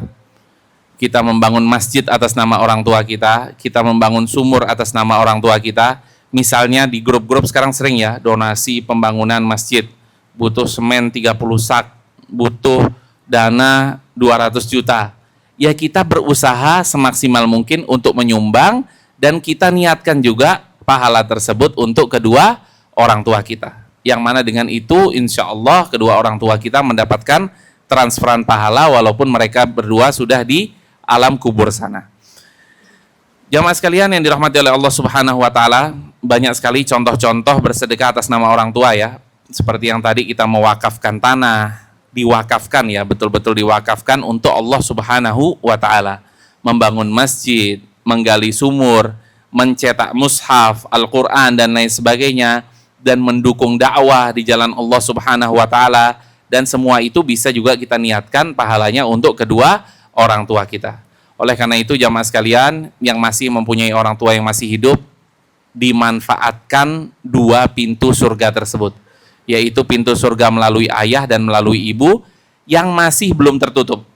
Kita membangun masjid atas nama orang tua kita, kita membangun sumur atas nama orang tua kita. Misalnya di grup-grup sekarang sering ya, donasi pembangunan masjid, butuh semen 30 sak, butuh dana 200 juta. Ya kita berusaha semaksimal mungkin untuk menyumbang, dan kita niatkan juga pahala tersebut untuk kedua orang tua kita. Yang mana dengan itu insya Allah kedua orang tua kita mendapatkan transferan pahala walaupun mereka berdua sudah di alam kubur sana. Jamaah sekalian yang dirahmati oleh Allah Subhanahu wa Ta'ala, banyak sekali contoh-contoh bersedekah atas nama orang tua ya. Seperti yang tadi kita mewakafkan tanah, diwakafkan ya, betul-betul diwakafkan untuk Allah Subhanahu wa Ta'ala. Membangun masjid, menggali sumur, mencetak mushaf, Al-Quran dan lain sebagainya, dan mendukung dakwah di jalan Allah Subhanahu wa Ta'ala, dan semua itu bisa juga kita niatkan pahalanya untuk kedua orang tua kita. Oleh karena itu jamaah sekalian yang masih mempunyai orang tua yang masih hidup, dimanfaatkan dua pintu surga tersebut, yaitu pintu surga melalui ayah dan melalui ibu yang masih belum tertutup.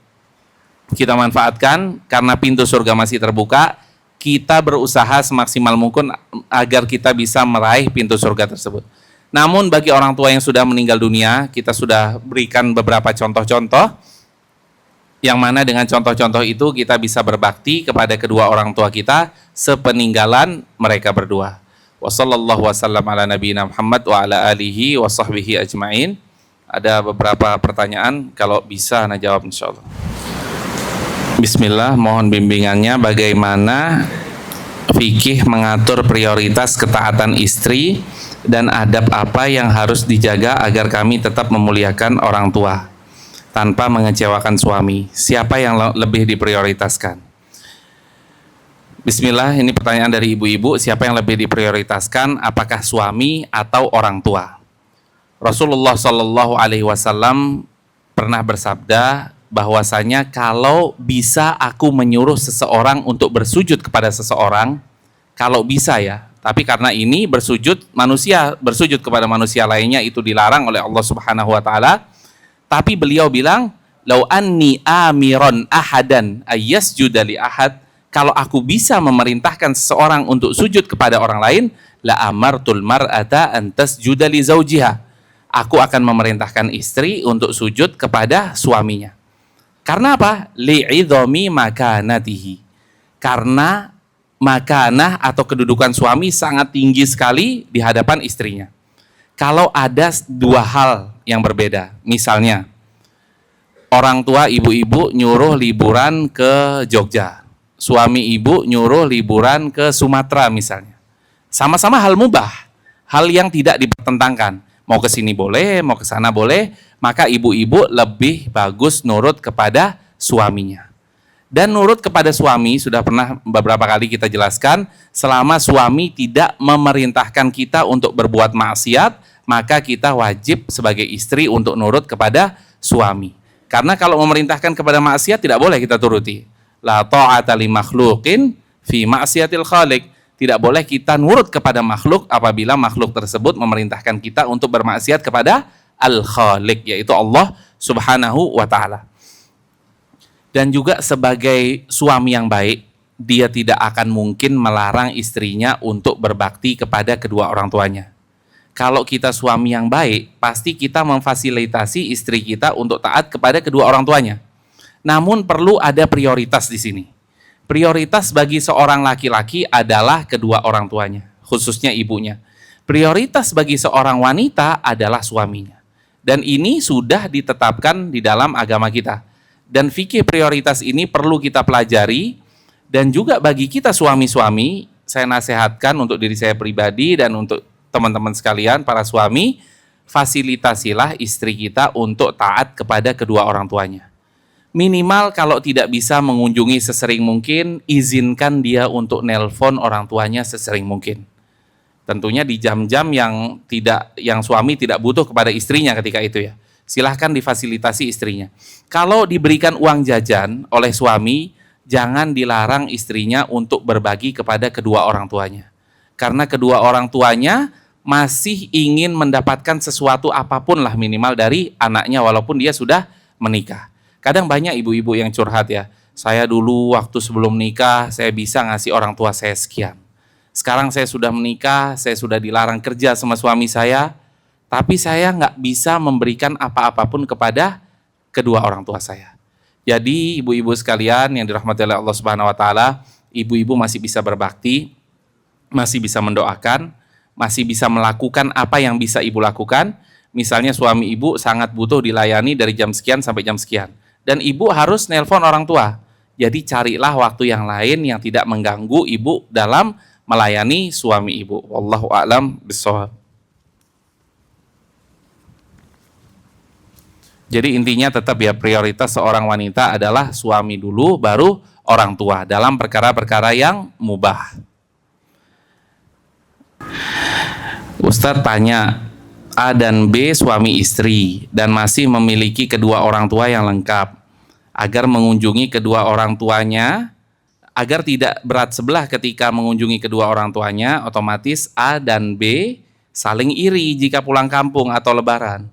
Kita manfaatkan karena pintu surga masih terbuka, kita berusaha semaksimal mungkin agar kita bisa meraih pintu surga tersebut. Namun bagi orang tua yang sudah meninggal dunia, kita sudah berikan beberapa contoh-contoh, yang mana dengan contoh-contoh itu kita bisa berbakti kepada kedua orang tua kita sepeninggalan mereka berdua. Wassallallahu wasallam ala nabiyina Muhammad wa ala alihi wa sahbihi ajma'in. Ada beberapa pertanyaan, kalau bisa Anda jawab insyaallah. Bismillah, mohon bimbingannya bagaimana fikih mengatur prioritas ketaatan istri dan adab apa yang harus dijaga agar kami tetap memuliakan orang tua tanpa mengecewakan suami. Siapa yang lebih diprioritaskan? Bismillah, ini pertanyaan dari ibu-ibu. Siapa yang lebih diprioritaskan? Apakah suami atau orang tua? Rasulullah Shallallahu Alaihi Wasallam pernah bersabda bahwasanya kalau bisa aku menyuruh seseorang untuk bersujud kepada seseorang, kalau bisa ya. Tapi karena ini bersujud manusia, bersujud kepada manusia lainnya itu dilarang oleh Allah Subhanahu Wa Taala. Tapi beliau bilang, lau anni amiron ahadan ayyasjuda li ahad, kalau aku bisa memerintahkan seseorang untuk sujud kepada orang lain, la amartul mar'ata an tasjuda li zaujiha. Aku akan memerintahkan istri untuk sujud kepada suaminya. Karena apa? Li'idhami makanatihi. Karena makanah atau kedudukan suami sangat tinggi sekali di hadapan istrinya. Kalau ada dua hal yang berbeda, misalnya orang tua ibu-ibu nyuruh liburan ke Jogja, suami ibu nyuruh liburan ke Sumatera misalnya, sama-sama hal mubah, hal yang tidak dipertentangkan, mau ke sini boleh, mau ke sana boleh, maka ibu-ibu lebih bagus nurut kepada suaminya. Dan nurut kepada suami sudah pernah beberapa kali kita jelaskan, selama suami tidak memerintahkan kita untuk berbuat maksiat, maka kita wajib sebagai istri untuk nurut kepada suami. Karena kalau memerintahkan kepada maksiat tidak boleh kita turuti. La ta'ata li makhluqin fi ma'siyatil khaliq. Tidak boleh kita nurut kepada makhluk apabila makhluk tersebut memerintahkan kita untuk bermaksiat kepada Al-Khaliq, yaitu Allah Subhanahu wa Ta'ala. Dan juga sebagai suami yang baik, dia tidak akan mungkin melarang istrinya untuk berbakti kepada kedua orang tuanya. Kalau kita suami yang baik, pasti kita memfasilitasi istri kita untuk taat kepada kedua orang tuanya. Namun perlu ada prioritas di sini. Prioritas bagi seorang laki-laki adalah kedua orang tuanya, khususnya ibunya. Prioritas bagi seorang wanita adalah suaminya. Dan ini sudah ditetapkan di dalam agama kita. Dan fikih prioritas ini perlu kita pelajari. Dan juga bagi kita suami-suami, saya nasihatkan untuk diri saya pribadi dan untuk teman-teman sekalian, para suami, fasilitasilah istri kita untuk taat kepada kedua orang tuanya. Minimal kalau tidak bisa mengunjungi sesering mungkin, izinkan dia untuk nelpon orang tuanya sesering mungkin. Tentunya di jam-jam yang suami tidak butuh kepada istrinya ketika itu ya. Silahkan difasilitasi istrinya. Kalau diberikan uang jajan oleh suami, jangan dilarang istrinya untuk berbagi kepada kedua orang tuanya. Karena kedua orang tuanya masih ingin mendapatkan sesuatu apapun lah minimal dari anaknya walaupun dia sudah menikah. Kadang banyak ibu-ibu yang curhat ya, saya dulu waktu sebelum nikah saya bisa ngasih orang tua saya sekian. Sekarang saya sudah menikah, saya sudah dilarang kerja sama suami saya, tapi saya nggak bisa memberikan apa-apapun kepada kedua orang tua saya. Jadi ibu-ibu sekalian yang dirahmati oleh Allah Subhanahu wa Ta'ala, ibu-ibu masih bisa berbakti, masih bisa mendoakan, masih bisa melakukan apa yang bisa ibu lakukan. Misalnya suami ibu sangat butuh dilayani dari jam sekian sampai jam sekian. Dan ibu harus nelpon orang tua. Jadi carilah waktu yang lain yang tidak mengganggu ibu dalam melayani suami ibu. Wallahu a'lam bishawab. Jadi intinya tetap ya, prioritas seorang wanita adalah suami dulu, baru orang tua dalam perkara-perkara yang mubah. Ustadz tanya, A dan B suami istri dan masih memiliki kedua orang tua yang lengkap. Agar mengunjungi kedua orang tuanya, agar tidak berat sebelah ketika mengunjungi kedua orang tuanya, otomatis A dan B saling iri jika pulang kampung atau lebaran.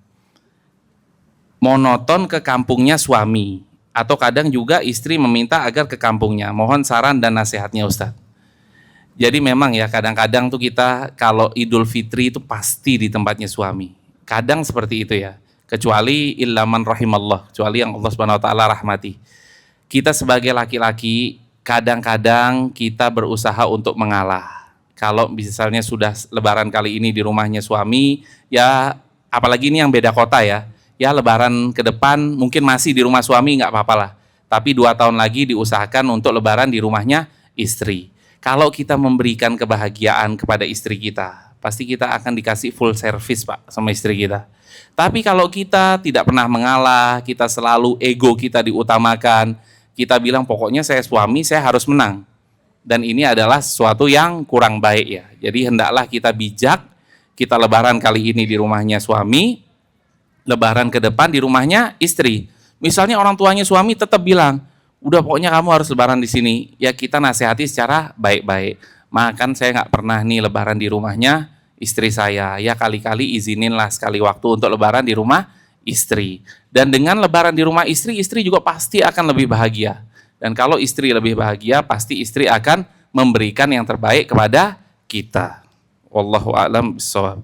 Monoton ke kampungnya suami, atau kadang juga istri meminta agar ke kampungnya. Mohon saran dan nasihatnya Ustadz. Jadi memang ya kadang-kadang tuh kita kalau Idul Fitri itu pasti di tempatnya suami. Kadang seperti itu ya. Kecuali illaman rahimallah, kecuali yang Allah Subhanahu wa Ta'ala rahmati. Kita sebagai laki-laki kadang-kadang kita berusaha untuk mengalah. Kalau misalnya sudah lebaran kali ini di rumahnya suami, ya apalagi ini yang beda kota ya. Ya lebaran ke depan mungkin masih di rumah suami nggak apa-apa lah. Tapi 2 tahun lagi diusahakan untuk lebaran di rumahnya istri. Kalau kita memberikan kebahagiaan kepada istri kita, pasti kita akan dikasih full service Pak sama istri kita. Tapi kalau kita tidak pernah mengalah, kita selalu ego kita diutamakan, kita bilang pokoknya saya suami, saya harus menang. Dan ini adalah sesuatu yang kurang baik ya. Jadi hendaklah kita bijak, kita lebaran kali ini di rumahnya suami, lebaran ke depan di rumahnya istri. Misalnya orang tuanya suami tetap bilang, udah pokoknya kamu harus lebaran di sini. Ya kita nasihati secara baik-baik. Makan saya nggak pernah nih lebaran di rumahnya istri saya. Ya kali-kali izininlah sekali waktu untuk lebaran di rumah istri. Dan dengan lebaran di rumah istri, istri juga pasti akan lebih bahagia. Dan kalau istri lebih bahagia, pasti istri akan memberikan yang terbaik kepada kita. Wallahu a'lam bishawab.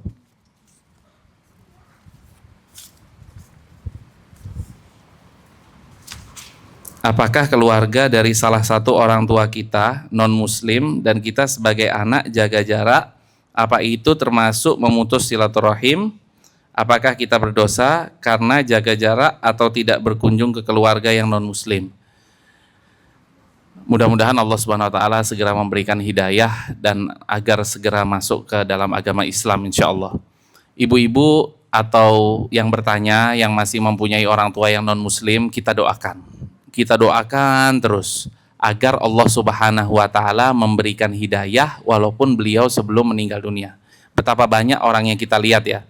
Apakah keluarga dari salah satu orang tua kita non-muslim dan kita sebagai anak jaga jarak, apa itu termasuk memutus silaturahim? Apakah kita berdosa karena jaga jarak atau tidak berkunjung ke keluarga yang non-muslim? Mudah-mudahan Allah Subhanahu wa Ta'ala segera memberikan hidayah dan agar segera masuk ke dalam agama Islam insya-Allah. Ibu-ibu atau yang bertanya yang masih mempunyai orang tua yang non-muslim, kita doakan. Kita doakan terus agar Allah Subhanahu wa Ta'ala memberikan hidayah walaupun beliau sebelum meninggal dunia. Betapa banyak orang yang kita lihat ya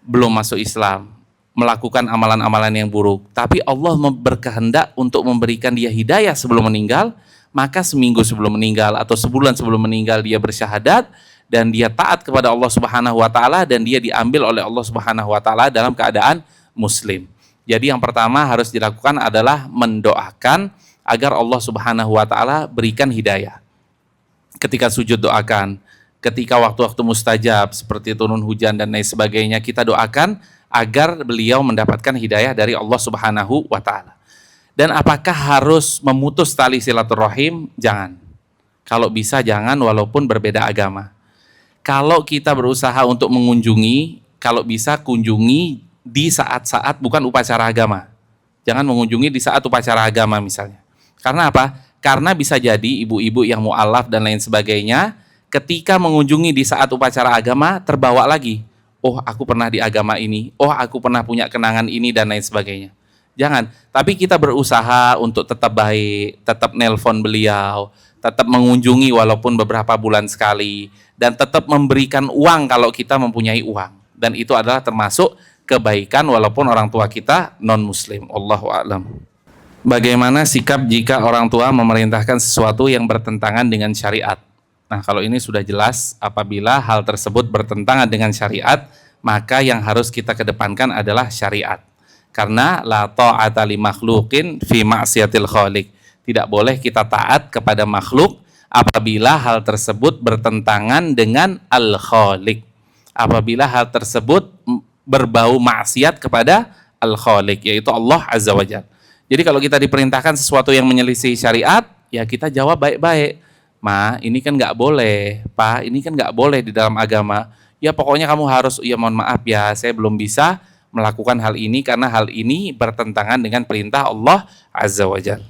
belum masuk Islam, melakukan amalan-amalan yang buruk, tapi Allah berkehendak untuk memberikan dia hidayah sebelum meninggal, maka seminggu sebelum meninggal atau sebulan sebelum meninggal dia bersyahadat dan dia taat kepada Allah Subhanahu wa taala dan dia diambil oleh Allah Subhanahu wa taala dalam keadaan muslim. Jadi yang pertama harus dilakukan adalah mendoakan agar Allah Subhanahu wa taala berikan hidayah. Ketika sujud doakan, ketika waktu-waktu mustajab seperti turun hujan dan lain sebagainya, kita doakan agar beliau mendapatkan hidayah dari Allah Subhanahu wa taala. Dan apakah harus memutus tali silaturahim? Jangan. Kalau bisa jangan, walaupun berbeda agama. Kalau kita berusaha untuk mengunjungi, kalau bisa kunjungi di saat-saat bukan upacara agama. Jangan mengunjungi di saat upacara agama misalnya. Karena apa? Karena bisa jadi ibu-ibu yang mu'alaf dan lain sebagainya, ketika mengunjungi di saat upacara agama, terbawa lagi. Oh, aku pernah di agama ini. Oh, aku pernah punya kenangan ini dan lain sebagainya. Jangan. Tapi kita berusaha untuk tetap baik, tetap nelpon beliau, tetap mengunjungi walaupun beberapa bulan sekali, dan tetap memberikan uang kalau kita mempunyai uang. Dan itu adalah termasuk kebaikan walaupun orang tua kita non-muslim. Allahu a'lam. Bagaimana sikap jika orang tua memerintahkan sesuatu yang bertentangan dengan syariat? Nah, kalau ini sudah jelas, apabila hal tersebut bertentangan dengan syariat, maka yang harus kita kedepankan adalah syariat. Karena la ta'ata li makhluqin fi ma'siyatil khaliq. Tidak boleh kita taat kepada makhluk apabila hal tersebut bertentangan dengan al-khaliq. Apabila hal tersebut berbau maksiat kepada al-khaliq, yaitu Allah Azza wa Jalla. Jadi kalau kita diperintahkan sesuatu yang menyelisih syariat, ya kita jawab baik-baik. Ma, ini kan nggak boleh. Pa, ini kan nggak boleh di dalam agama. Ya pokoknya kamu harus, ya mohon maaf ya, saya belum bisa melakukan hal ini karena hal ini bertentangan dengan perintah Allah Azza wa Jalla.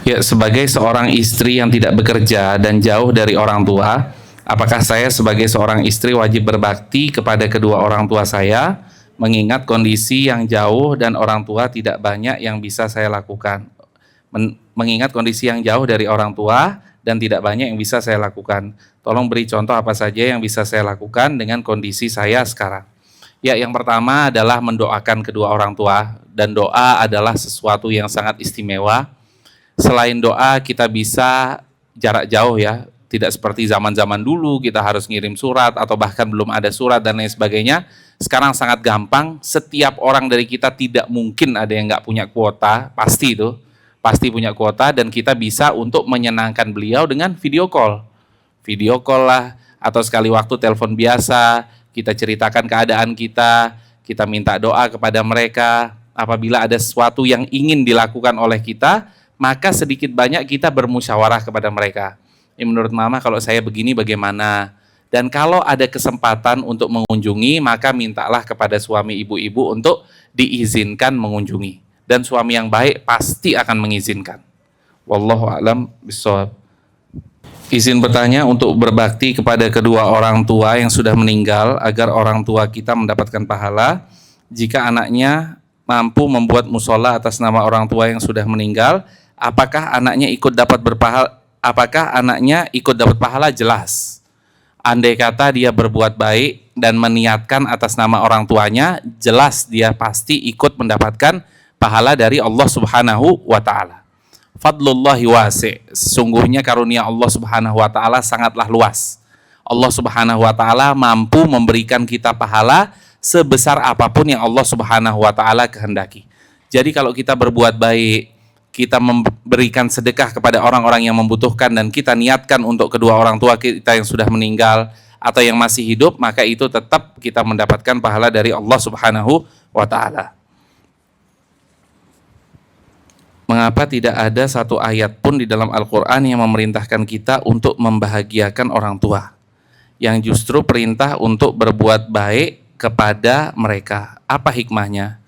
Ya, sebagai seorang istri yang tidak bekerja dan jauh dari orang tua, apakah saya sebagai seorang istri wajib berbakti kepada kedua orang tua saya, mengingat kondisi yang jauh dan orang tua tidak banyak yang bisa saya lakukan? Mengingat kondisi yang jauh dari orang tua dan tidak banyak yang bisa saya lakukan. Tolong beri contoh apa saja yang bisa saya lakukan dengan kondisi saya sekarang. Ya, yang pertama adalah mendoakan kedua orang tua, dan doa adalah sesuatu yang sangat istimewa. Selain doa, kita bisa jarak jauh ya, tidak seperti zaman-zaman dulu kita harus ngirim surat atau bahkan belum ada surat dan lain sebagainya. Sekarang sangat gampang, setiap orang dari kita tidak mungkin ada yang nggak punya kuota, pasti punya kuota, dan kita bisa untuk menyenangkan beliau dengan video call lah, atau sekali waktu telepon biasa, kita ceritakan keadaan kita minta doa kepada mereka. Apabila ada sesuatu yang ingin dilakukan oleh kita, maka sedikit banyak kita bermusyawarah kepada mereka. Ya, menurut mama kalau saya begini bagaimana? Dan kalau ada kesempatan untuk mengunjungi, maka mintalah kepada suami ibu-ibu untuk diizinkan mengunjungi. Dan suami yang baik pasti akan mengizinkan. Wallahu a'lam bishawab. Izin bertanya untuk berbakti kepada kedua orang tua yang sudah meninggal agar orang tua kita mendapatkan pahala. Jika anaknya mampu membuat musola atas nama orang tua yang sudah meninggal, apakah anaknya ikut dapat pahala? Jelas. Andai kata dia berbuat baik dan meniatkan atas nama orang tuanya, jelas dia pasti ikut mendapatkan pahala dari Allah Subhanahu wa taala. Fadlullahi wasi'. Sesungguhnya karunia Allah Subhanahu wa taala sangatlah luas. Allah Subhanahu wa taala mampu memberikan kita pahala sebesar apapun yang Allah Subhanahu wa taala kehendaki. Jadi kalau kita berbuat baik, kita memberikan sedekah kepada orang-orang yang membutuhkan, dan kita niatkan untuk kedua orang tua kita yang sudah meninggal atau yang masih hidup, maka itu tetap kita mendapatkan pahala dari Allah Subhanahu wa taala. Mengapa tidak ada satu ayat pun di dalam Al-Quran yang memerintahkan kita untuk membahagiakan orang tua, yang justru perintah untuk berbuat baik kepada mereka? Apa hikmahnya?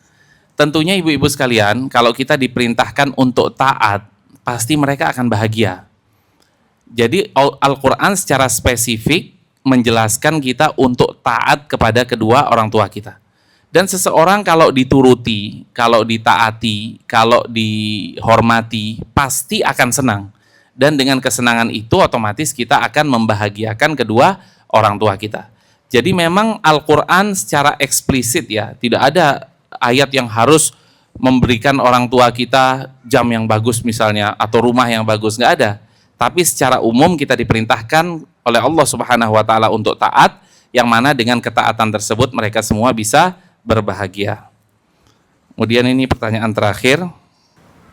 Tentunya ibu-ibu sekalian, kalau kita diperintahkan untuk taat, pasti mereka akan bahagia. Jadi Al-Quran secara spesifik menjelaskan kita untuk taat kepada kedua orang tua kita. Dan seseorang kalau dituruti, kalau ditaati, kalau dihormati, pasti akan senang. Dan dengan kesenangan itu otomatis kita akan membahagiakan kedua orang tua kita. Jadi memang Al-Quran secara eksplisit ya, tidak ada ayat yang harus memberikan orang tua kita jam yang bagus misalnya, atau rumah yang bagus, nggak ada. Tapi secara umum kita diperintahkan oleh Allah Subhanahu wa Ta'ala untuk taat, yang mana dengan ketaatan tersebut mereka semua bisa berbahagia. Kemudian ini pertanyaan terakhir,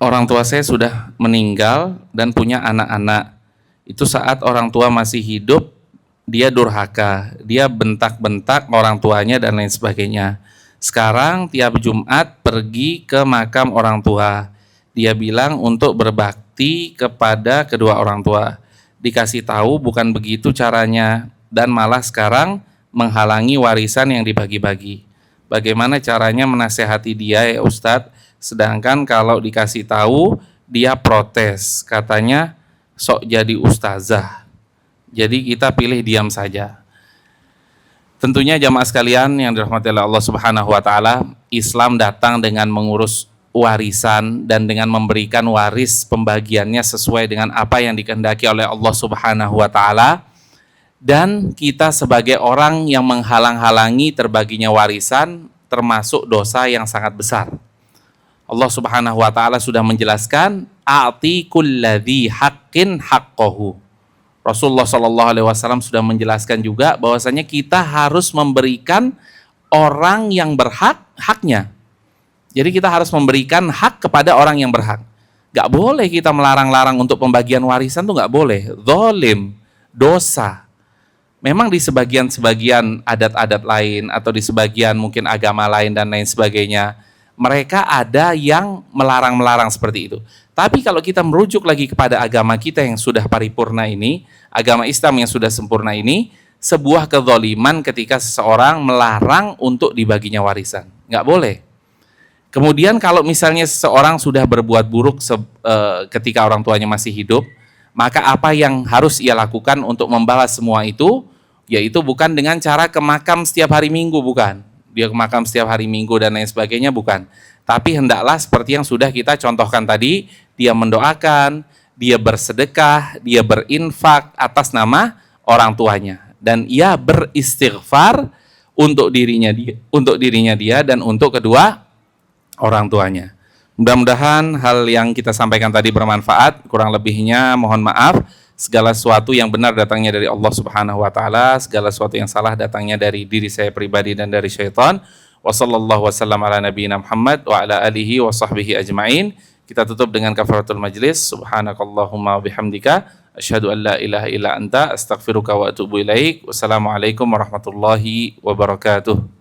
orang tua saya sudah meninggal dan punya anak-anak. Itu saat orang tua masih hidup, dia durhaka, dia bentak-bentak orang tuanya dan lain sebagainya. Sekarang tiap Jumat pergi ke makam orang tua. Dia bilang untuk berbakti kepada kedua orang tua. Dikasih tahu bukan begitu caranya, dan malah sekarang menghalangi warisan yang dibagi-bagi. Bagaimana caranya menasehati dia ya Ustadz? Sedangkan kalau dikasih tahu dia protes, katanya sok jadi ustazah. Jadi kita pilih diam saja. Tentunya jamaah sekalian yang dirahmati oleh Allah Subhanahu wa Ta'ala, Islam datang dengan mengurus warisan dan dengan memberikan waris pembagiannya sesuai dengan apa yang dikehendaki oleh Allah Subhanahu wa Ta'ala. Dan kita sebagai orang yang menghalang-halangi terbaginya warisan termasuk dosa yang sangat besar. Allah Subhanahu wa Ta'ala sudah menjelaskan, a'ti kulladzi haqqin haqqahu. Rasulullah Shallallahu Alaihi Wasallam sudah menjelaskan juga bahwasanya kita harus memberikan orang yang berhak haknya. Jadi kita harus memberikan hak kepada orang yang berhak. Gak boleh kita melarang-larang untuk pembagian warisan, tuh gak boleh. Zalim, dosa. Memang di sebagian adat-adat lain atau di sebagian mungkin agama lain dan lain sebagainya, mereka ada yang melarang-melarang seperti itu. Tapi kalau kita merujuk lagi kepada agama kita yang sudah paripurna ini, agama Islam yang sudah sempurna ini, sebuah kezaliman ketika seseorang melarang untuk dibaginya warisan. Nggak boleh. Kemudian kalau misalnya seseorang sudah berbuat buruk ketika orang tuanya masih hidup, maka apa yang harus ia lakukan untuk membalas semua itu, yaitu bukan dengan cara ke makam setiap hari Minggu, bukan. Dia ke makam setiap hari Minggu dan lain sebagainya, bukan. Tapi hendaklah seperti yang sudah kita contohkan tadi, dia mendoakan, dia bersedekah, dia berinfak atas nama orang tuanya. Dan ia beristighfar untuk dirinya dia dan untuk kedua orang tuanya. Mudah-mudahan hal yang kita sampaikan tadi bermanfaat. Kurang lebihnya mohon maaf. Segala sesuatu yang benar datangnya dari Allah Subhanahu wa Ta'ala, segala sesuatu yang salah datangnya dari diri saya pribadi dan dari syaitan. Wa sallallahu wasallam ala nabiyina Muhammad wa ala alihi wa sahbihi ajma'in. Kita tutup dengan kafaratul majlis. Subhanakallahumma wa bihamdika asyhadu an la ilaha illa anta astaghfiruka wa atubu ilaik. Wassalamualaikum warahmatullahi wabarakatuh.